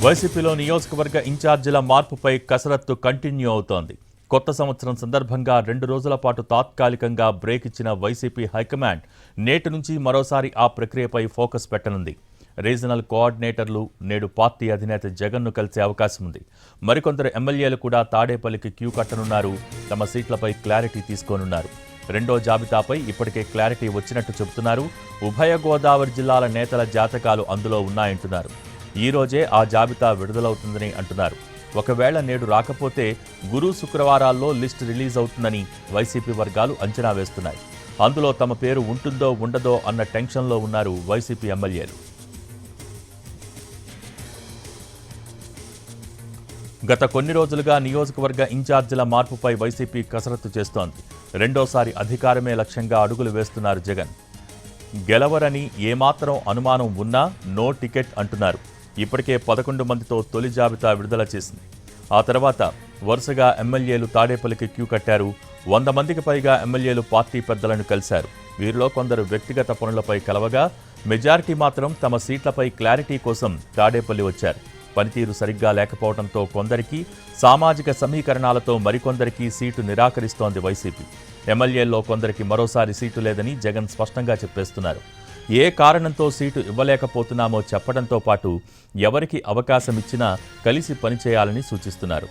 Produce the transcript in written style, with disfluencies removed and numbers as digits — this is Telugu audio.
వైసీపీలో నియోజకవర్గ ఇన్ఛార్జీల మార్పుపై కసరత్తు కంటిన్యూ అవుతోంది. కొత్త సంవత్సరం సందర్భంగా 2 రోజుల పాటు తాత్కాలికంగా బ్రేక్ ఇచ్చిన వైసీపీ హైకమాండ్ నేటి నుంచి మరోసారి ఆ ప్రక్రియపై ఫోకస్ పెట్టనుంది. రీజనల్ కోఆర్డినేటర్లు నేడు పార్టీ అధినేత జగన్ను కలిసే అవకాశం ఉంది. మరికొందరు ఎమ్మెల్యేలు కూడా తాడేపల్లికి క్యూ కట్టనున్నారు. తమ సీట్లపై క్లారిటీ తీసుకోనున్నారు. రెండో జాబితాపై ఇప్పటికే క్లారిటీ వచ్చినట్టు చెబుతున్నారు. ఉభయ గోదావరి జిల్లాల నేతల జాతకాలు అందులో ఉన్నాయంటున్నారు. ఈ రోజే ఆ జాబితా విడుదలవుతుందని అంటున్నారు. ఒకవేళ నేడు రాకపోతే గురు శుక్రవారాల్లో లిస్ట్ రిలీజ్ అవుతుందని వైసీపీ వర్గాలు అంచనా వేస్తున్నాయి. అందులో తమ పేరు ఉంటుందో ఉండదో అన్న టెన్షన్లో ఉన్నారు వైసీపీ ఎమ్మెల్యేలు. గత కొన్ని రోజులుగా నియోజకవర్గ ఇన్ఛార్జీల మార్పుపై వైసీపీ కసరత్తు చేస్తోంది. రెండోసారి అధికారమే లక్ష్యంగా అడుగులు వేస్తున్నారు జగన్. గెలవరని ఏమాత్రం అనుమానం ఉన్నా నో టికెట్ అంటున్నారు. ఇప్పటికే 11 మందితో తొలి జాబితా విడుదల చేసింది. ఆ తర్వాత వరుసగా ఎమ్మెల్యేలు తాడేపల్లికి క్యూ కట్టారు. 100 మందికి పైగా ఎమ్మెల్యేలు పార్టీ పెద్దలను కలిశారు. వీరిలో కొందరు వ్యక్తిగత పనులపై కలవగా మెజారిటీ మాత్రం తమ సీట్లపై క్లారిటీ కోసం తాడేపల్లి వచ్చారు. పనితీరు సరిగ్గా లేకపోవడంతో కొందరికి, సామాజిక సమీకరణాలతో మరికొందరికి సీటు నిరాకరిస్తోంది వైసీపీ. ఎమ్మెల్యేల్లో కొందరికి మరోసారి సీటు లేదని జగన్ స్పష్టంగా చెప్పేస్తున్నారు. ఏ కారణంతో సీటు ఇవ్వలేకపోతున్నామో చెప్పడంతో పాటు ఎవరికి అవకాశం ఇచ్చినా కలిసి పనిచేయాలని సూచిస్తున్నారు.